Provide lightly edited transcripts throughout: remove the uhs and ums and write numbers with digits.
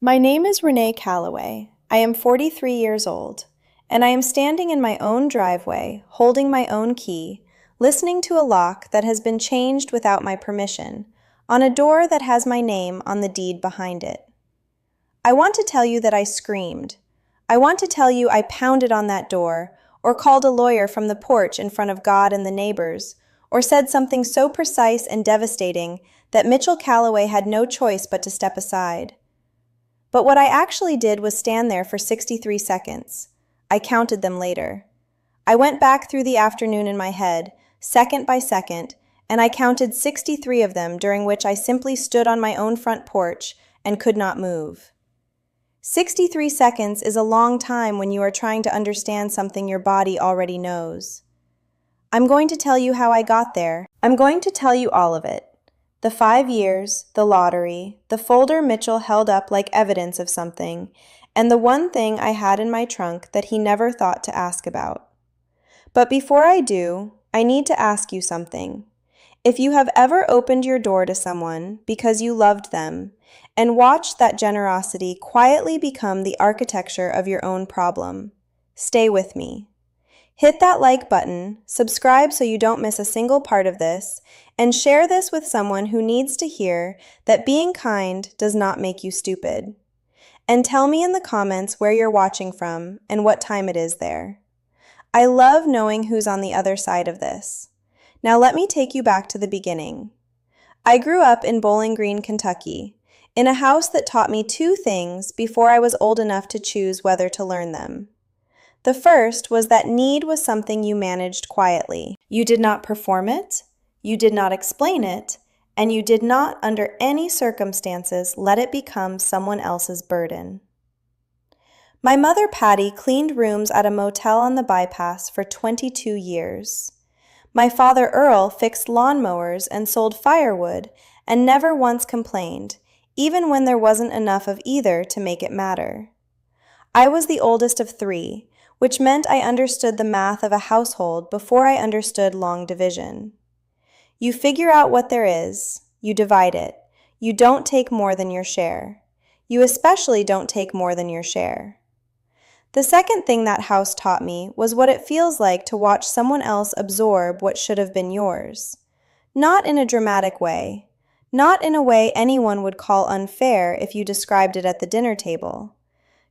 My name is Renee Calloway. I am 43 years old, and I am standing in my own driveway, holding my own key, listening to a lock that has been changed without my permission, on a door that has my name on the deed behind it. I want to tell you that I screamed. I want to tell you I pounded on that door, or called a lawyer from the porch in front of God and the neighbors, or said something so precise and devastating that Mitchell Calloway had no choice but to step aside. But what I actually did was stand there for 63 seconds. I counted them later. I went back through the afternoon in my head, second by second, and I counted 63 of them during which I simply stood on my own front porch and could not move. 63 seconds is a long time when you are trying to understand something your body already knows. I'm going to tell you how I got there. I'm going to tell you all of it. The 5 years, the lottery, the folder Mitchell held up like evidence of something, and the one thing I had in my trunk that he never thought to ask about. But before I do, I need to ask you something. If you have ever opened your door to someone because you loved them, and watched that generosity quietly become the architecture of your own problem, stay with me. Hit that like button, subscribe so you don't miss a single part of this, and share this with someone who needs to hear that being kind does not make you stupid. And tell me in the comments where you're watching from and what time it is there. I love knowing who's on the other side of this. Now let me take you back to the beginning. I grew up in Bowling Green, Kentucky, in a house that taught me two things before I was old enough to choose whether to learn them. The first was that need was something you managed quietly. You did not perform it, you did not explain it, and you did not, under any circumstances, let it become someone else's burden. My mother, Patty, cleaned rooms at a motel on the bypass for 22 years. My father, Earl, fixed lawnmowers and sold firewood and never once complained, even when there wasn't enough of either to make it matter. I was the oldest of three, which meant I understood the math of a household before I understood long division. You figure out what there is, you divide it. You don't take more than your share. You especially don't take more than your share. The second thing that house taught me was what it feels like to watch someone else absorb what should have been yours. Not in a dramatic way. Not in a way anyone would call unfair if you described it at the dinner table.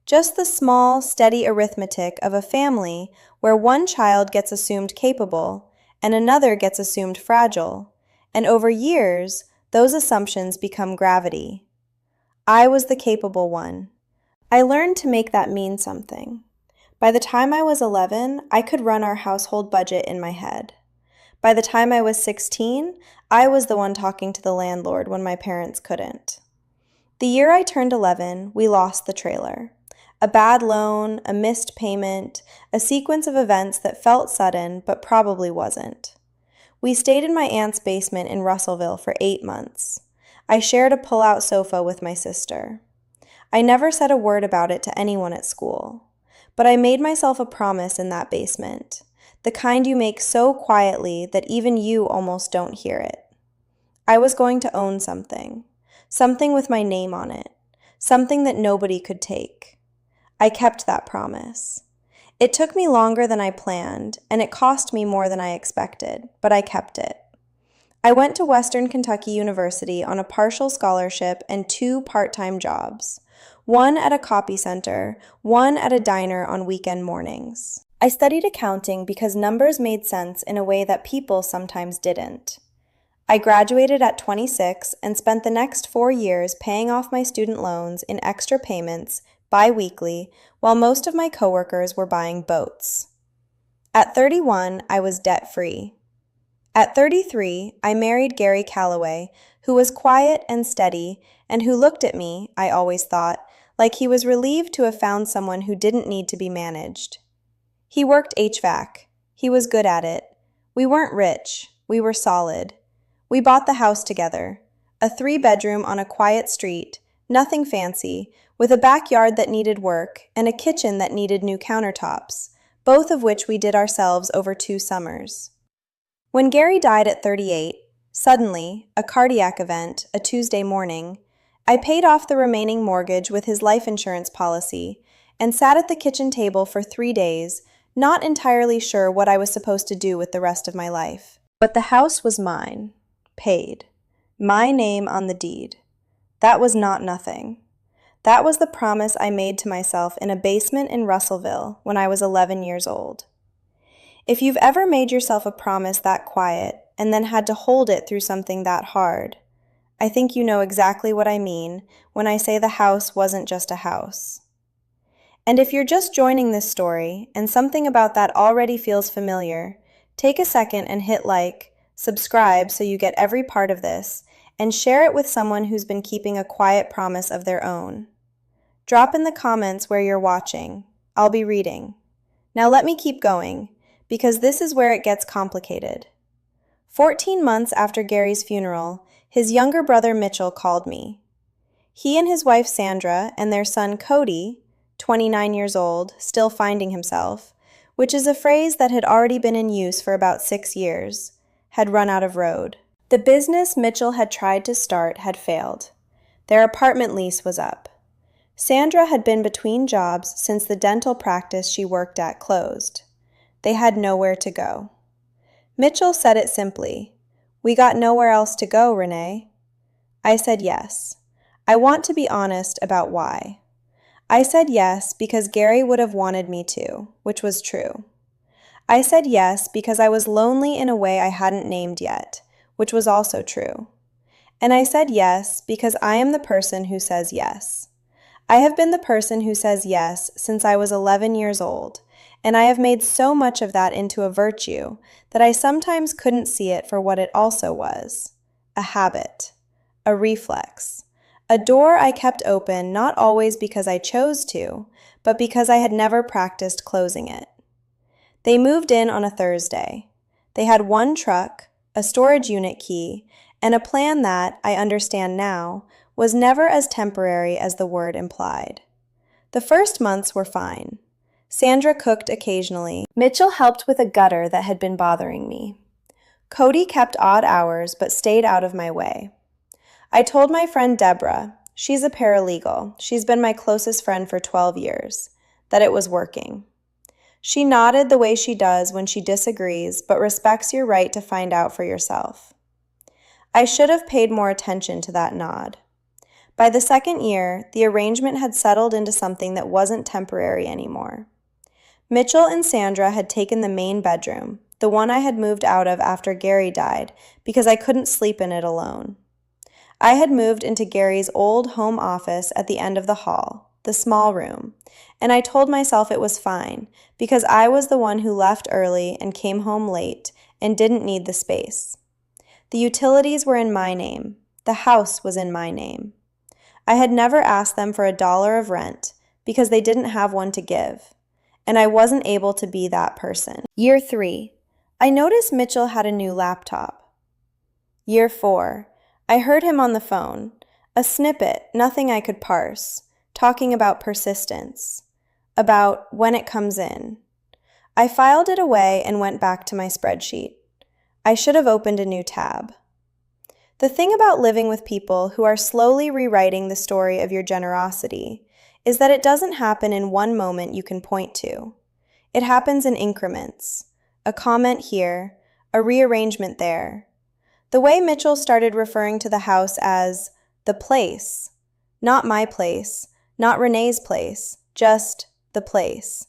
Just the small, steady arithmetic of a family where one child gets assumed capable and another gets assumed fragile, and over years, those assumptions become gravity. I was the capable one. I learned to make that mean something. By the time I was 11, I could run our household budget in my head. By the time I was 16, I was the one talking to the landlord when my parents couldn't. The year I turned 11, we lost the trailer. A bad loan, a missed payment, a sequence of events that felt sudden but probably wasn't. We stayed in my aunt's basement in Russellville for 8 months. I shared a pull-out sofa with my sister. I never said a word about it to anyone at school, but I made myself a promise in that basement, the kind you make so quietly that even you almost don't hear it. I was going to own something with my name on it, something that nobody could take. I kept that promise. It took me longer than I planned, and it cost me more than I expected, but I kept it. I went to Western Kentucky University on a partial scholarship and 2 part-time jobs, one at a copy center, one at a diner on weekend mornings. I studied accounting because numbers made sense in a way that people sometimes didn't. I graduated at 26 and spent the next 4 years paying off my student loans in extra payments bi-weekly, while most of my coworkers were buying boats. At 31, I was debt-free. At 33, I married Gary Calloway, who was quiet and steady, and who looked at me, I always thought, like he was relieved to have found someone who didn't need to be managed. He worked HVAC. He was good at it. We weren't rich. We were solid. We bought the house together, a 3-bedroom on a quiet street, nothing fancy, with a backyard that needed work and a kitchen that needed new countertops, both of which we did ourselves over 2 summers. When Gary died at 38, suddenly, a cardiac event, a Tuesday morning, I paid off the remaining mortgage with his life insurance policy and sat at the kitchen table for 3 days, not entirely sure what I was supposed to do with the rest of my life. But the house was mine, paid, my name on the deed. That was not nothing. That was the promise I made to myself in a basement in Russellville when I was 11 years old. If you've ever made yourself a promise that quiet and then had to hold it through something that hard, I think you know exactly what I mean when I say the house wasn't just a house. And if you're just joining this story and something about that already feels familiar, take a second and hit like, subscribe so you get every part of this, and share it with someone who's been keeping a quiet promise of their own. Drop in the comments where you're watching. I'll be reading. Now let me keep going, because this is where it gets complicated. 14 months after Gary's funeral, his younger brother Mitchell called me. He and his wife Sandra and their son Cody, 29 years old, still finding himself, which is a phrase that had already been in use for about 6 years, had run out of road. The business Mitchell had tried to start had failed. Their apartment lease was up. Sandra had been between jobs since the dental practice she worked at closed. They had nowhere to go. Mitchell said it simply, "We got nowhere else to go, Renee." I said yes. I want to be honest about why. I said yes because Gary would have wanted me to, which was true. I said yes because I was lonely in a way I hadn't named yet, which was also true. And I said yes because I am the person who says yes. I have been the person who says yes since I was 11 years old, and I have made so much of that into a virtue that I sometimes couldn't see it for what it also was: a habit, a reflex, a door I kept open not always because I chose to, but because I had never practiced closing it. They moved in on a Thursday. They had one truck, a storage unit key, and a plan that, I understand now, was never as temporary as the word implied. The first months were fine. Sandra cooked occasionally. Mitchell helped with a gutter that had been bothering me. Cody kept odd hours but stayed out of my way. I told my friend Deborah, she's a paralegal, she's been my closest friend for 12 years, that it was working. She nodded the way she does when she disagrees but respects your right to find out for yourself. I should have paid more attention to that nod. By the second year, the arrangement had settled into something that wasn't temporary anymore. Mitchell and Sandra had taken the main bedroom, the one I had moved out of after Gary died because I couldn't sleep in it alone. I had moved into Gary's old home office at the end of the hall, the small room, and I told myself it was fine because I was the one who left early and came home late and didn't need the space. The utilities were in my name. The house was in my name. I had never asked them for $1 of rent because they didn't have one to give, and I wasn't able to be that person. Year 3, I noticed Mitchell had a new laptop. Year 4, I heard him on the phone, a snippet, nothing I could parse, talking about persistence, about when it comes in. I filed it away and went back to my spreadsheet. I should have opened a new tab. The thing about living with people who are slowly rewriting the story of your generosity is that it doesn't happen in one moment you can point to. It happens in increments. A comment here, a rearrangement there. The way Mitchell started referring to the house as the place, not my place, not Renee's place, just the place,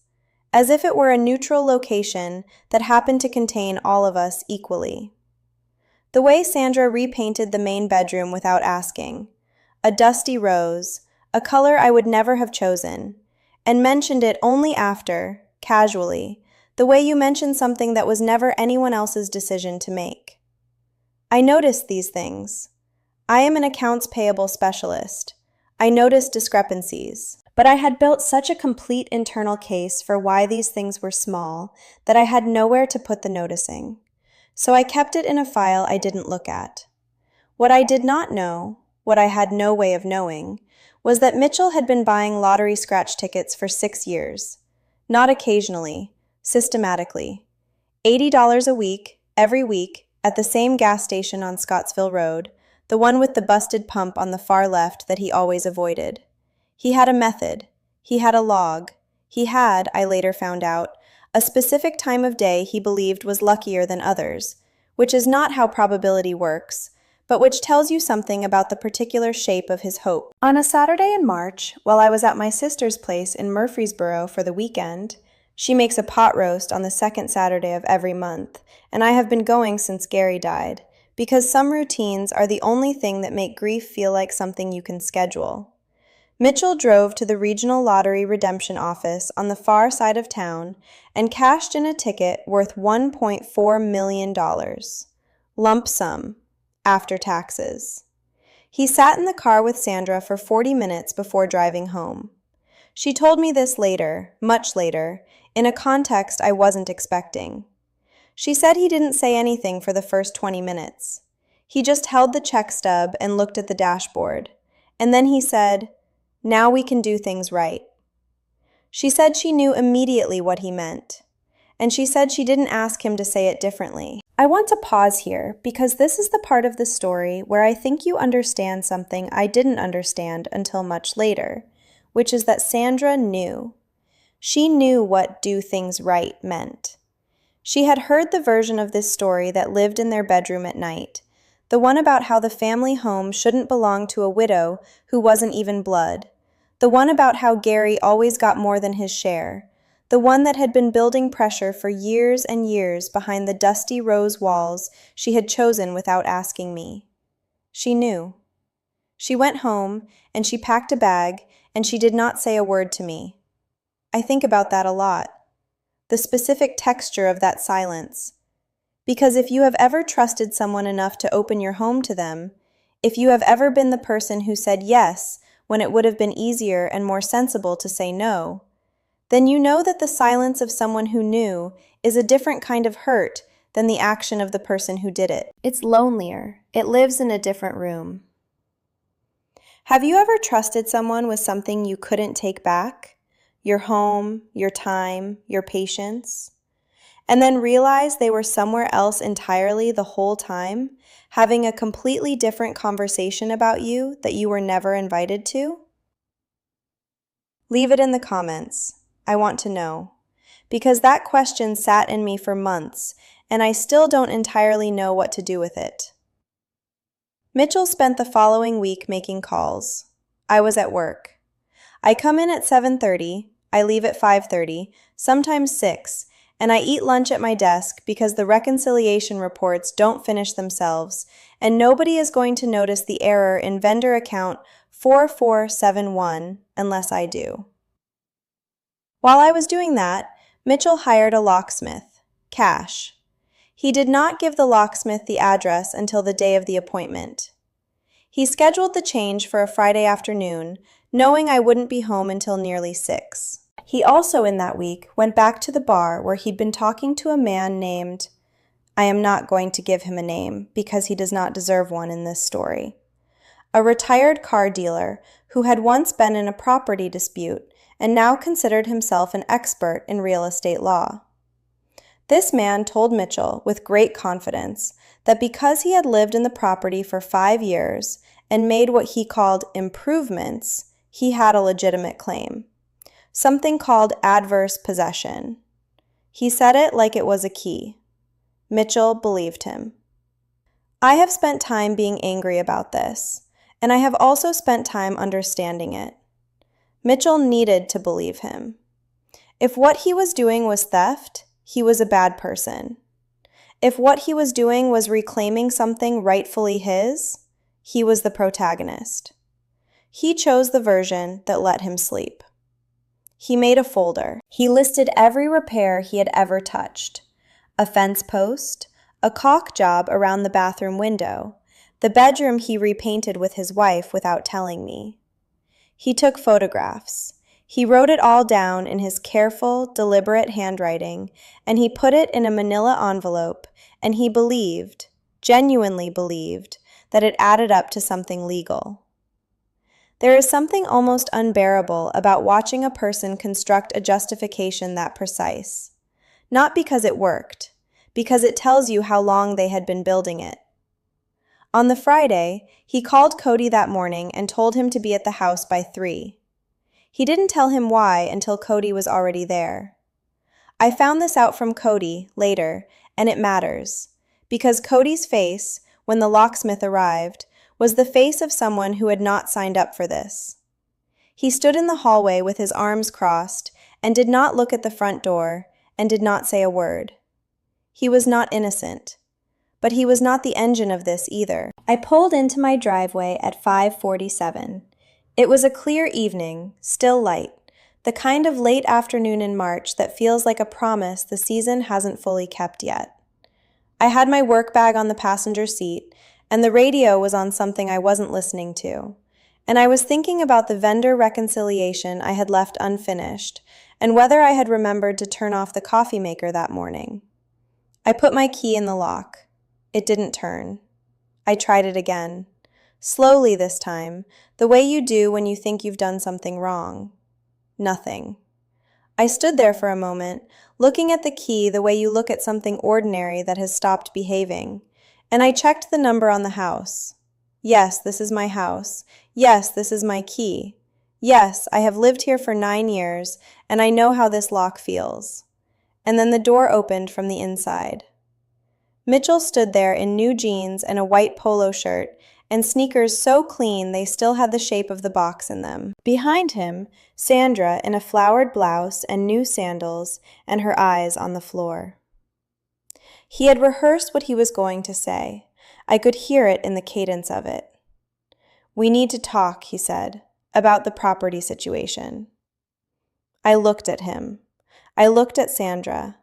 as if it were a neutral location that happened to contain all of us equally. The way Sandra repainted the main bedroom without asking, a dusty rose, a color I would never have chosen, and mentioned it only after, casually, the way you mentioned something that was never anyone else's decision to make. I noticed these things. I am an accounts payable specialist. I noticed discrepancies. But I had built such a complete internal case for why these things were small that I had nowhere to put the noticing. So I kept it in a file I didn't look at. What I did not know, what I had no way of knowing, was that Mitchell had been buying lottery scratch tickets for 6 years. Not occasionally, systematically. $80 a week, every week, at the same gas station on Scottsville Road, the one with the busted pump on the far left that he always avoided. He had a method. He had a log. He had, I later found out, a specific time of day he believed was luckier than others, which is not how probability works, but which tells you something about the particular shape of his hope. On a Saturday in March, while I was at my sister's place in Murfreesboro for the weekend, she makes a pot roast on the second Saturday of every month, and I have been going since Gary died, because some routines are the only thing that make grief feel like something you can schedule. Mitchell drove to the regional lottery redemption office on the far side of town and cashed in a ticket worth $1.4 million. Lump sum, after taxes. He sat in the car with Sandra for 40 minutes before driving home. She told me this later, much later, in a context I wasn't expecting. She said he didn't say anything for the first 20 minutes. He just held the check stub and looked at the dashboard. And then he said, "Now we can do things right." She said she knew immediately what he meant. And she said she didn't ask him to say it differently. I want to pause here because this is the part of the story where I think you understand something I didn't understand until much later, which is that Sandra knew. She knew what "do things right" meant. She had heard the version of this story that lived in their bedroom at night, the one about how the family home shouldn't belong to a widow who wasn't even blood, the one about how Gary always got more than his share, the one that had been building pressure for years and years behind the dusty rose walls she had chosen without asking me. She knew. She went home, and she packed a bag, and she did not say a word to me. I think about that a lot. The specific texture of that silence. Because if you have ever trusted someone enough to open your home to them, if you have ever been the person who said yes when it would have been easier and more sensible to say no, then you know that the silence of someone who knew is a different kind of hurt than the action of the person who did it. It's lonelier. It lives in a different room. Have you ever trusted someone with something you couldn't take back? Your home, your time, your patience? And then realized they were somewhere else entirely the whole time, having a completely different conversation about you that you were never invited to? Leave it in the comments. I want to know. Because that question sat in me for months, and I still don't entirely know what to do with it. Mitchell spent the following week making calls. I was at work. I come in at 7:30, I leave at 5:30, sometimes 6, and I eat lunch at my desk because the reconciliation reports don't finish themselves, and nobody is going to notice the error in vendor account 4471 unless I do. While I was doing that, Mitchell hired a locksmith, Cash. He did not give the locksmith the address until the day of the appointment. He scheduled the change for a Friday afternoon, knowing I wouldn't be home until nearly 6. He also, in that week, went back to the bar where he'd been talking to a man named, I am not going to give him a name because he does not deserve one in this story, a retired car dealer who had once been in a property dispute and now considered himself an expert in real estate law. This man told Mitchell with great confidence that because he had lived in the property for 5 years and made what he called improvements, he had a legitimate claim, something called adverse possession. He said it like it was a key. Mitchell believed him. I have spent time being angry about this, and I have also spent time understanding it. Mitchell needed to believe him. If what he was doing was theft, he was a bad person. If what he was doing was reclaiming something rightfully his, he was the protagonist. He chose the version that let him sleep. He made a folder. He listed every repair he had ever touched. A fence post, a caulk job around the bathroom window, the bedroom he repainted with his wife without telling me. He took photographs. He wrote it all down in his careful, deliberate handwriting, and he put it in a manila envelope, and he believed, genuinely believed, that it added up to something legal. There is something almost unbearable about watching a person construct a justification that precise. Not because it worked, because it tells you how long they had been building it. On the Friday, he called Cody that morning and told him to be at the house by 3. He didn't tell him why until Cody was already there. I found this out from Cody later, and it matters, because Cody's face, when the locksmith arrived, was the face of someone who had not signed up for this. He stood in the hallway with his arms crossed and did not look at the front door and did not say a word. He was not innocent, but he was not the engine of this either. I pulled into my driveway at 5:47. It was a clear evening, still light, the kind of late afternoon in March that feels like a promise the season hasn't fully kept yet. I had my work bag on the passenger seat, and the radio was on something I wasn't listening to. And I was thinking about the vendor reconciliation I had left unfinished, and whether I had remembered to turn off the coffee maker that morning. I put my key in the lock. It didn't turn. I tried it again. Slowly this time, the way you do when you think you've done something wrong. Nothing. I stood there for a moment, looking at the key the way you look at something ordinary that has stopped behaving, and I checked the number on the house. Yes, this is my house. Yes, this is my key. Yes, I have lived here for 9 years, and I know how this lock feels. And then the door opened from the inside. Mitchell stood there in new jeans and a white polo shirt, and sneakers so clean they still had the shape of the box in them. Behind him, Sandra in a flowered blouse and new sandals, and her eyes on the floor. He had rehearsed what he was going to say. I could hear it in the cadence of it. "We need to talk," he said, "about the property situation." I looked at him. I looked at Sandra.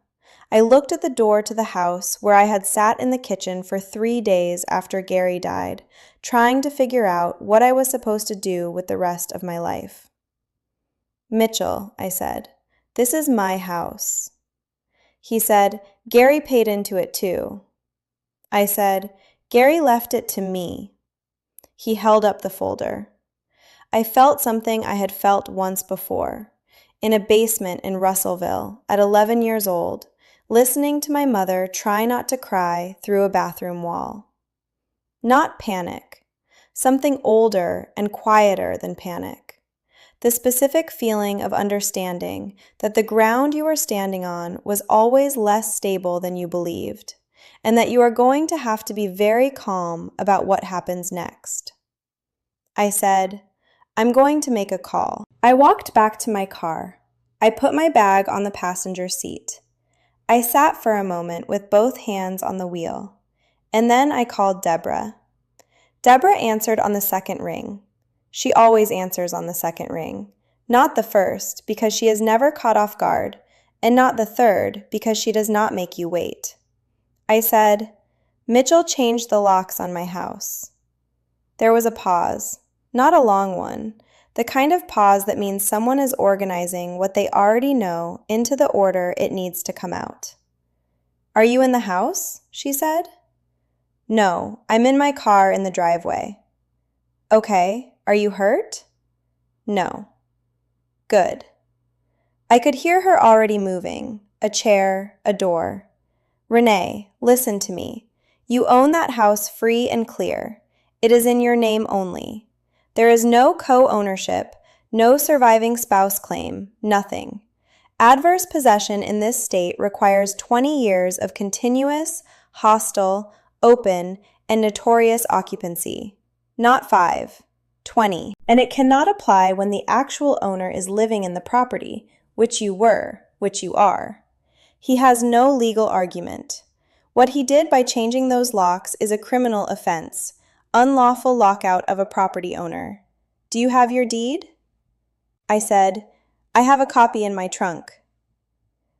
I looked at the door to the house where I had sat in the kitchen for 3 days after Gary died, trying to figure out what I was supposed to do with the rest of my life. "Mitchell," I said, "this is my house." He said, "Gary paid into it too." I said, "Gary left it to me." He held up the folder. I felt something I had felt once before, in a basement in Russellville at 11 years old, listening to my mother try not to cry through a bathroom wall. Not panic, something older and quieter than panic. The specific feeling of understanding that the ground you are standing on was always less stable than you believed, and that you are going to have to be very calm about what happens next. I said, "I'm going to make a call." I walked back to my car. I put my bag on the passenger seat. I sat for a moment with both hands on the wheel, and then I called Deborah. Deborah answered on the second ring. She always answers on the second ring, not the first because she is never caught off guard, and not the third because she does not make you wait. I said, "Mitchell changed the locks on my house." There was a pause, not a long one, the kind of pause that means someone is organizing what they already know into the order it needs to come out. "Are you in the house?" she said. "No, I'm in my car in the driveway." "Okay, are you hurt?" "No." "Good." I could hear her already moving, a chair, a door. "Renee, listen to me. You own that house free and clear. It is in your name only. There is no co-ownership, no surviving spouse claim, nothing. Adverse possession in this state requires 20 years of continuous, hostile, open, and notorious occupancy. Not 5, 20. And it cannot apply when the actual owner is living in the property, which you were, which you are. He has no legal argument. What he did by changing those locks is a criminal offense. Unlawful lockout of a property owner. Do you have your deed? I said, "I have a copy in my trunk."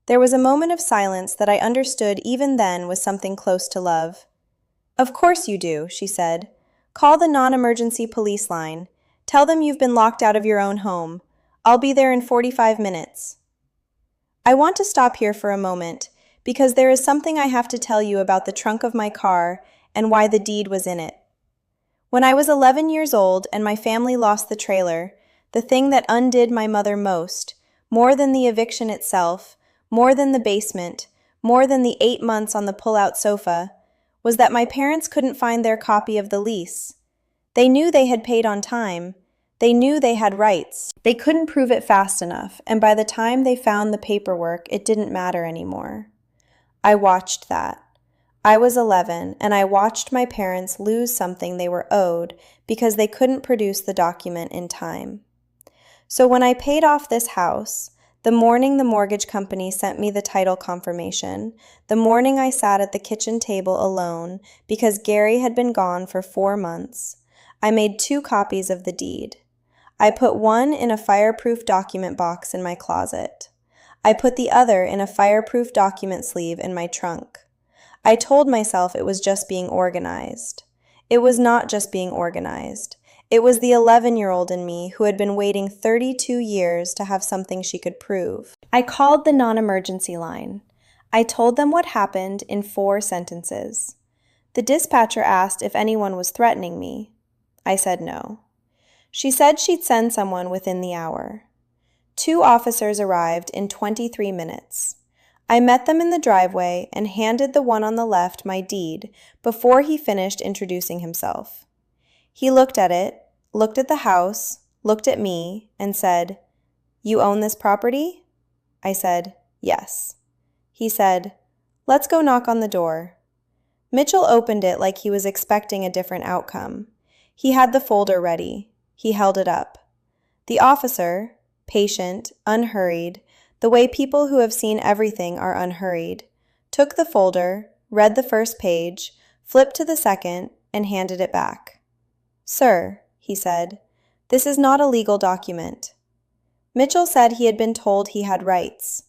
There was a moment of silence that I understood even then was something close to love. "Of course you do," she said. "Call the non-emergency police line. Tell them you've been locked out of your own home. I'll be there in 45 minutes. I want to stop here for a moment, because there is something I have to tell you about the trunk of my car and why the deed was in it. When I was 11 years old and my family lost the trailer, the thing that undid my mother most, more than the eviction itself, more than the basement, more than the 8 months on the pull-out sofa, was that my parents couldn't find their copy of the lease. They knew they had paid on time. They knew they had rights. They couldn't prove it fast enough, and by the time they found the paperwork, it didn't matter anymore. I watched that. I was 11, and I watched my parents lose something they were owed because they couldn't produce the document in time. So when I paid off this house, the morning the mortgage company sent me the title confirmation, the morning I sat at the kitchen table alone because Gary had been gone for 4 months, I made 2 copies of the deed. I put one in a fireproof document box in my closet. I put the other in a fireproof document sleeve in my trunk. I told myself it was just being organized. It was not just being organized. It was the 11-year-old in me who had been waiting 32 years to have something she could prove. I called the non-emergency line. I told them what happened in 4 sentences. The dispatcher asked if anyone was threatening me. I said no. She said she'd send someone within the hour. 2 officers arrived in 23 minutes. I met them in the driveway and handed the one on the left my deed before he finished introducing himself. He looked at it, looked at the house, looked at me, and said, "You own this property?" I said, "Yes." He said, "Let's go knock on the door." Mitchell opened it like he was expecting a different outcome. He had the folder ready. He held it up. The officer, patient, unhurried, the way people who have seen everything are unhurried, took the folder, read the first page, flipped to the second, and handed it back. "Sir," he said, "this is not a legal document." Mitchell said he had been told he had rights.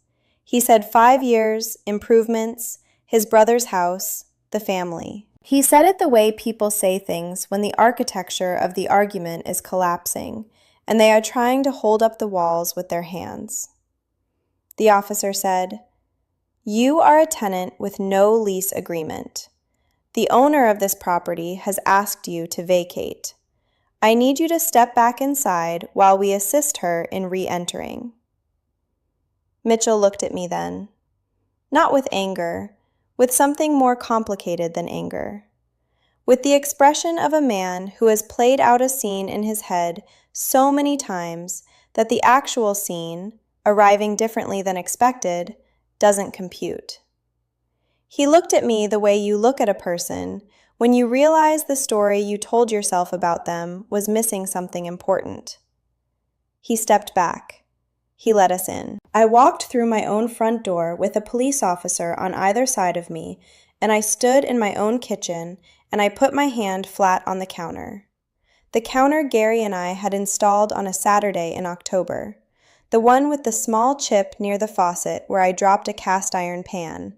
He said 5 years, improvements, his brother's house, the family. He said it the way people say things when the architecture of the argument is collapsing and they are trying to hold up the walls with their hands. The officer said, "You are a tenant with no lease agreement. The owner of this property has asked you to vacate. I need you to step back inside while we assist her in re-entering." Mitchell looked at me then. Not with anger, with something more complicated than anger. With the expression of a man who has played out a scene in his head so many times that the actual scene, arriving differently than expected, doesn't compute. He looked at me the way you look at a person when you realize the story you told yourself about them was missing something important. He stepped back. He let us in. I walked through my own front door with a police officer on either side of me, and I stood in my own kitchen, and I put my hand flat on the counter. The counter Gary and I had installed on a Saturday in October. The one with the small chip near the faucet where I dropped a cast iron pan.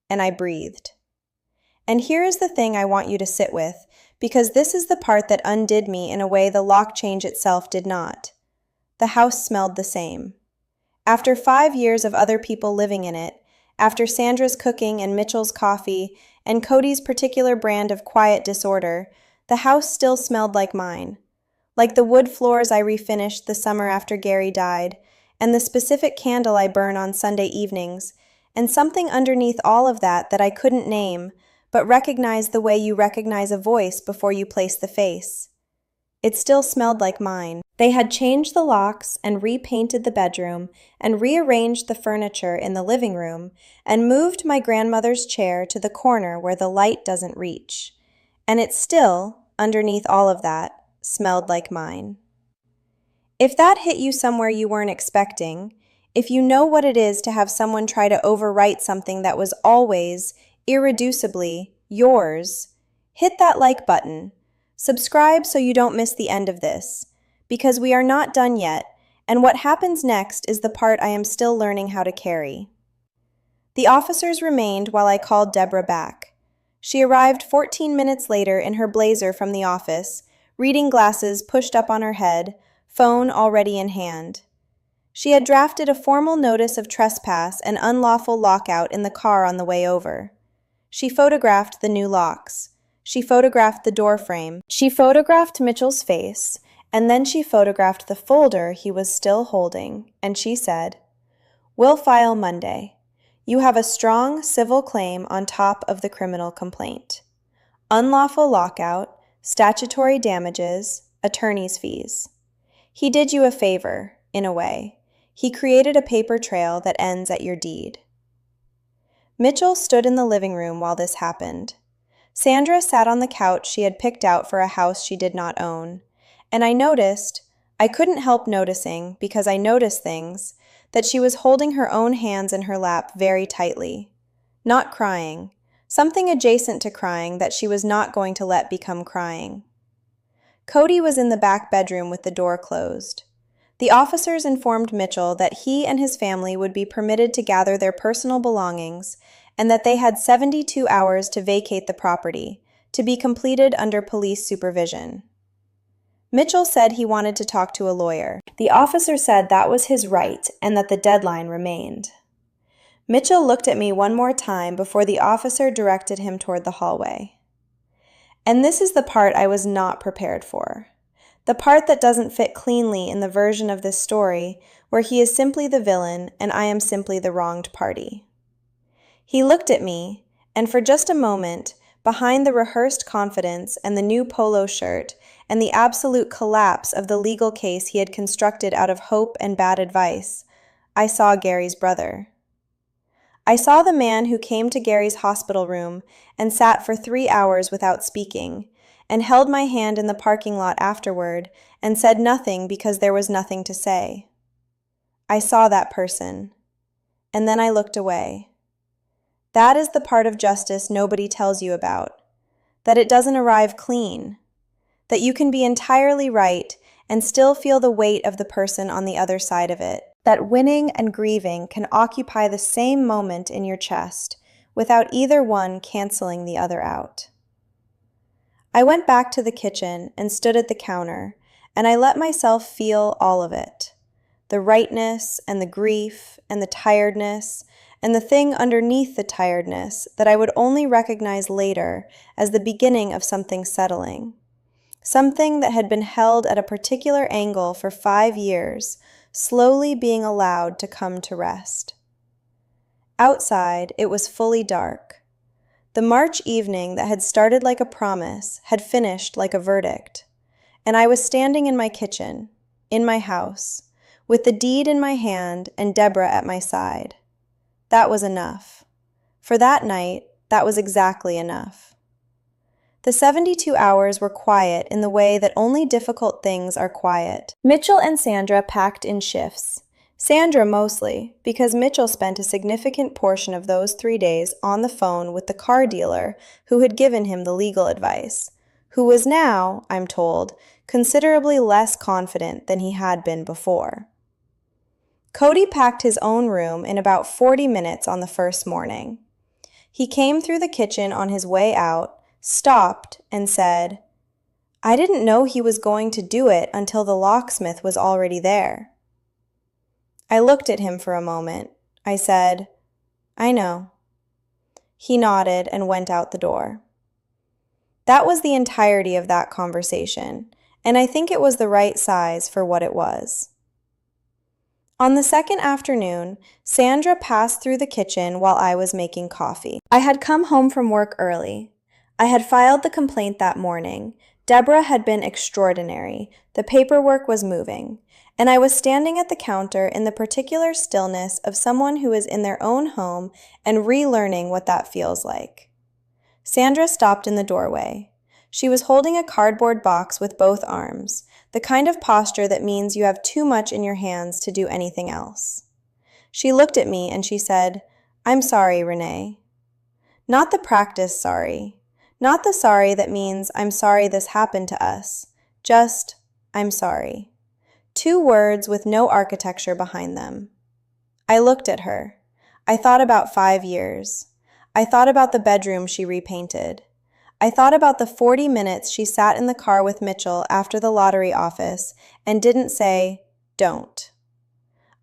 And I breathed. And here is the thing I want you to sit with, because this is the part that undid me in a way the lock change itself did not. The house smelled the same. After 5 years of other people living in it, after Sandra's cooking and Mitchell's coffee, and Cody's particular brand of quiet disorder, the house still smelled like mine. Like the wood floors I refinished the summer after Gary died, and the specific candle I burn on Sunday evenings, and something underneath all of that I couldn't name, but recognized the way you recognize a voice before you place the face. It still smelled like mine. They had changed the locks and repainted the bedroom and rearranged the furniture in the living room and moved my grandmother's chair to the corner where the light doesn't reach. And it still, underneath all of that, smelled like mine. If that hit you somewhere you weren't expecting, if you know what it is to have someone try to overwrite something that was always, irreducibly, yours, hit that like button. Subscribe so you don't miss the end of this, because we are not done yet, and what happens next is the part I am still learning how to carry. The officers remained while I called Deborah back. She arrived 14 minutes later in her blazer from the office, reading glasses pushed up on her head, phone already in hand. She had drafted a formal notice of trespass and unlawful lockout in the car on the way over. She photographed the new locks. She photographed the door frame. She photographed Mitchell's face, and then she photographed the folder he was still holding, and she said, "We'll file Monday. You have a strong civil claim on top of the criminal complaint." unlawful lockout, statutory damages, attorney's fees. He did you a favor, in a way. He created a paper trail that ends at your deed. Mitchell stood in the living room while this happened. Sandra sat on the couch she had picked out for a house she did not own, and I couldn't help noticing, because I notice things, that she was holding her own hands in her lap very tightly. Not crying, something adjacent to crying that she was not going to let become crying. Cody was in the back bedroom with the door closed. The officers informed Mitchell that he and his family would be permitted to gather their personal belongings and that they had 72 hours to vacate the property, to be completed under police supervision. Mitchell said he wanted to talk to a lawyer. The officer said that was his right and that the deadline remained. Mitchell looked at me one more time before the officer directed him toward the hallway. And this is the part I was not prepared for. The part that doesn't fit cleanly in the version of this story where he is simply the villain and I am simply the wronged party. He looked at me, and for just a moment, behind the rehearsed confidence and the new polo shirt and the absolute collapse of the legal case he had constructed out of hope and bad advice, I saw Gary's brother. I saw the man who came to Gary's hospital room and sat for 3 hours without speaking, and held my hand in the parking lot afterward and said nothing because there was nothing to say. I saw that person, and then I looked away. That is the part of justice nobody tells you about, that it doesn't arrive clean, that you can be entirely right and still feel the weight of the person on the other side of it, that winning and grieving can occupy the same moment in your chest without either one canceling the other out. I went back to the kitchen and stood at the counter, and I let myself feel all of it, the rightness and the grief and the tiredness and the thing underneath the tiredness that I would only recognize later as the beginning of something settling. Something that had been held at a particular angle for 5 years, slowly being allowed to come to rest. Outside, it was fully dark. The March evening that had started like a promise had finished like a verdict, and I was standing in my kitchen, in my house, with the deed in my hand and Deborah at my side. That was enough. For that night, that was exactly enough. The 72 hours were quiet in the way that only difficult things are quiet. Mitchell and Sandra packed in shifts. Sandra mostly, because Mitchell spent a significant portion of those 3 days on the phone with the car dealer who had given him the legal advice, who was now, I'm told, considerably less confident than he had been before. Cody packed his own room in about 40 minutes on the first morning. He came through the kitchen on his way out, stopped, and said, "I didn't know he was going to do it until the locksmith was already there." I looked at him for a moment. I said, "I know." He nodded and went out the door. That was the entirety of that conversation, and I think it was the right size for what it was. On the second afternoon, Sandra passed through the kitchen while I was making coffee. I had come home from work early. I had filed the complaint that morning. Deborah had been extraordinary. The paperwork was moving. And I was standing at the counter in the particular stillness of someone who is in their own home and relearning what that feels like. Sandra stopped in the doorway. She was holding a cardboard box with both arms, the kind of posture that means you have too much in your hands to do anything else. She looked at me and she said, "I'm sorry, Renee." Not the practice sorry. Not the sorry that means I'm sorry this happened to us. Just, I'm sorry. 2 words with no architecture behind them. I looked at her. I thought about 5 years. I thought about the bedroom she repainted. I thought about the 40 minutes she sat in the car with Mitchell after the lottery office and didn't say, "Don't."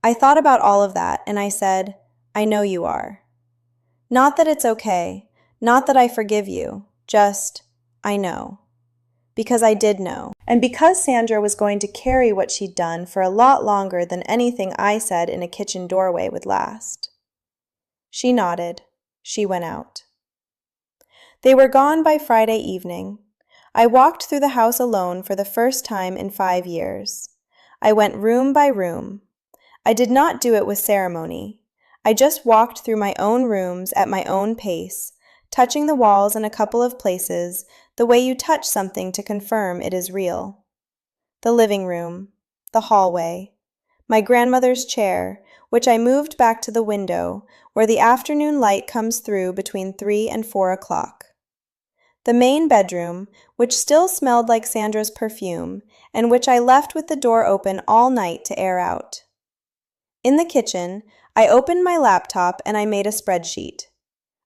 I thought about all of that and I said, "I know you are." Not that it's okay. Not that I forgive you. Just, I know. Because I did know. And because Sandra was going to carry what she'd done for a lot longer than anything I said in a kitchen doorway would last. She nodded. She went out. They were gone by Friday evening. I walked through the house alone for the first time in 5 years. I went room by room. I did not do it with ceremony. I just walked through my own rooms at my own pace, touching the walls in a couple of places the way you touch something to confirm it is real. The living room, the hallway, my grandmother's chair, which I moved back to the window where the afternoon light comes through between 3 and 4 o'clock. The main bedroom, which still smelled like Sandra's perfume, and which I left with the door open all night to air out. In the kitchen, I opened my laptop and I made a spreadsheet.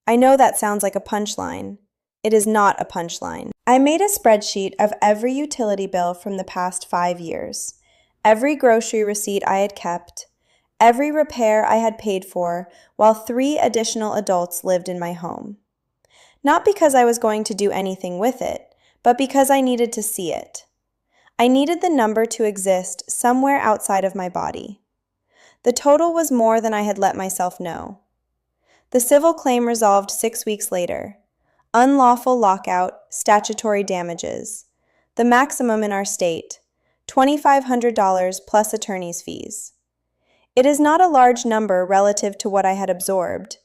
I know that sounds like a punchline. It is not a punchline. I made a spreadsheet of every utility bill from the past 5 years, every grocery receipt I had kept, every repair I had paid for, while 3 additional adults lived in my home. Not because I was going to do anything with it, but because I needed to see it. I needed the number to exist somewhere outside of my body. The total was more than I had let myself know. The civil claim resolved 6 weeks later. Unlawful lockout, statutory damages. The maximum in our state, $2,500 plus attorney's fees. It is not a large number relative to what I had absorbed,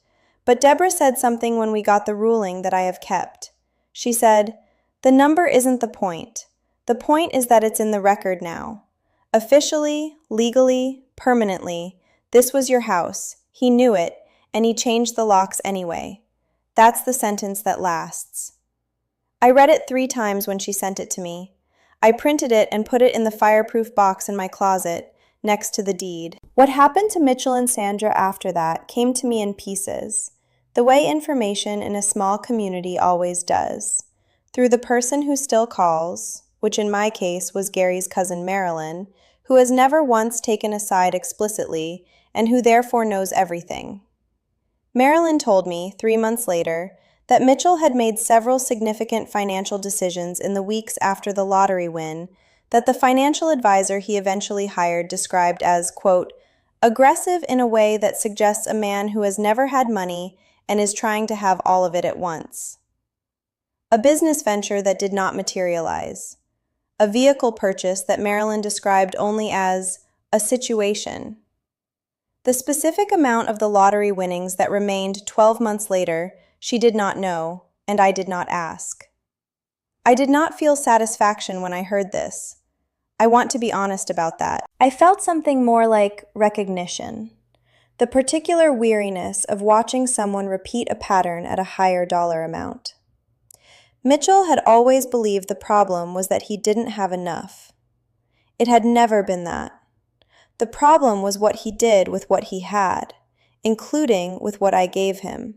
but Deborah said something when we got the ruling that I have kept. She said, "The number isn't the point. The point is that it's in the record now. Officially, legally, permanently, this was your house. He knew it, and he changed the locks anyway. That's the sentence that lasts." I read it 3 times when she sent it to me. I printed it and put it in the fireproof box in my closet, next to the deed. What happened to Mitchell and Sandra after that came to me in pieces, the way information in a small community always does, through the person who still calls, which in my case was Gary's cousin Marilyn, who has never once taken a side explicitly and who therefore knows everything. Marilyn told me, 3 months later, that Mitchell had made several significant financial decisions in the weeks after the lottery win that the financial advisor he eventually hired described as, quote, aggressive in a way that suggests a man who has never had money and is trying to have all of it at once. A business venture that did not materialize. A vehicle purchase that Marilyn described only as a situation. The specific amount of the lottery winnings that remained 12 months later, she did not know, and I did not ask. I did not feel satisfaction when I heard this. I want to be honest about that. I felt something more like recognition. The particular weariness of watching someone repeat a pattern at a higher dollar amount. Mitchell had always believed the problem was that he didn't have enough. It had never been that. The problem was what he did with what he had, including with what I gave him.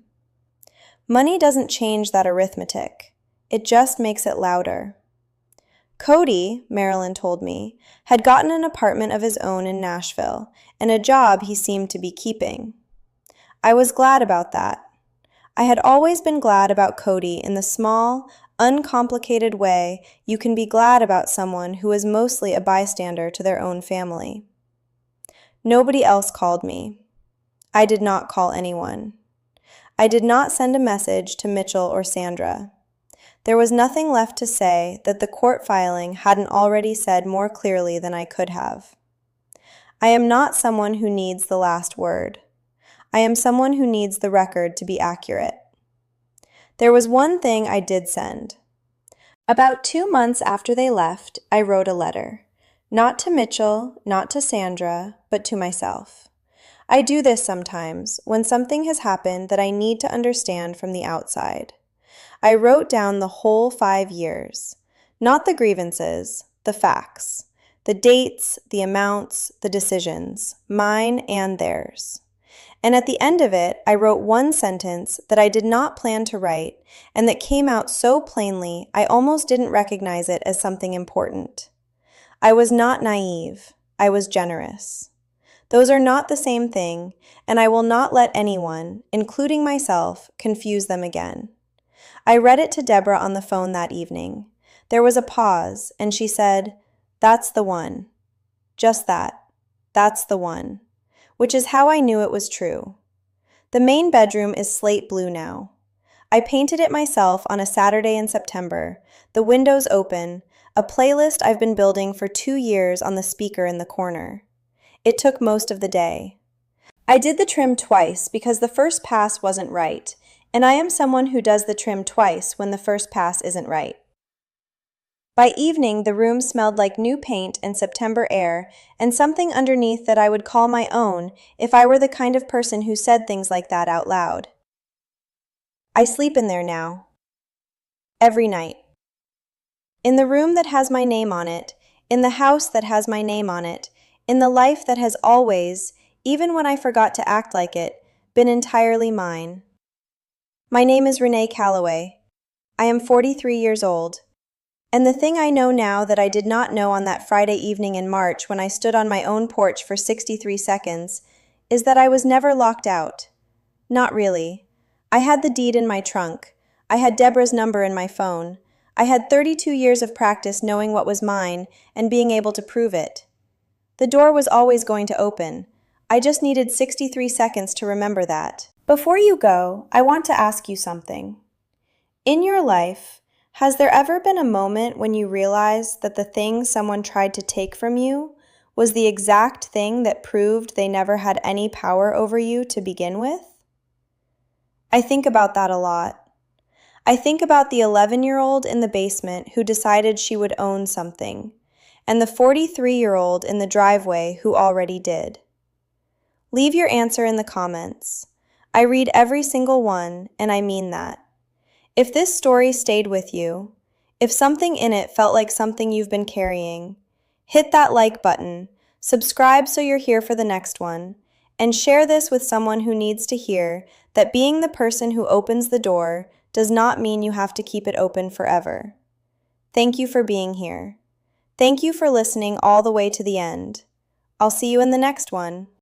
Money doesn't change that arithmetic. It just makes it louder. Cody, Marilyn told me, had gotten an apartment of his own in Nashville and a job he seemed to be keeping. I was glad about that. I had always been glad about Cody in the small, uncomplicated way you can be glad about someone who is mostly a bystander to their own family. Nobody else called me. I did not call anyone. I did not send a message to Mitchell or Sandra. There was nothing left to say that the court filing hadn't already said more clearly than I could have. I am not someone who needs the last word. I am someone who needs the record to be accurate. There was one thing I did send. About 2 months after they left, I wrote a letter. Not to Mitchell, not to Sandra, but to myself. I do this sometimes when something has happened that I need to understand from the outside. I wrote down the whole 5 years, not the grievances, the facts, the dates, the amounts, the decisions, mine and theirs. And at the end of it, I wrote one sentence that I did not plan to write and that came out so plainly I almost didn't recognize it as something important. I was not naive. I was generous. Those are not the same thing, and I will not let anyone, including myself, confuse them again. I read it to Deborah on the phone that evening. There was a pause, and she said, "That's the one." Just that. That's the one. Which is how I knew it was true. The main bedroom is slate blue now. I painted it myself on a Saturday in September, the windows open, a playlist I've been building for 2 years on the speaker in the corner. It took most of the day. I did the trim twice because the first pass wasn't right, and I am someone who does the trim twice when the first pass isn't right. By evening, the room smelled like new paint and September air, and something underneath that I would call my own if I were the kind of person who said things like that out loud. I sleep in there now. Every night. In the room that has my name on it, in the house that has my name on it, in the life that has always, even when I forgot to act like it, been entirely mine. My name is Renee Calloway. I am 43 years old. And the thing I know now that I did not know on that Friday evening in March when I stood on my own porch for 63 seconds is that I was never locked out. Not really. I had the deed in my trunk. I had Deborah's number in my phone. I had 32 years of practice knowing what was mine and being able to prove it. The door was always going to open. I just needed 63 seconds to remember that. Before you go, I want to ask you something. In your life, has there ever been a moment when you realized that the thing someone tried to take from you was the exact thing that proved they never had any power over you to begin with? I think about that a lot. I think about the 11-year-old in the basement who decided she would own something, and the 43-year-old in the driveway who already did. Leave your answer in the comments. I read every single one, and I mean that. If this story stayed with you, if something in it felt like something you've been carrying, hit that like button, subscribe so you're here for the next one, and share this with someone who needs to hear that being the person who opens the door does not mean you have to keep it open forever. Thank you for being here. Thank you for listening all the way to the end. I'll see you in the next one.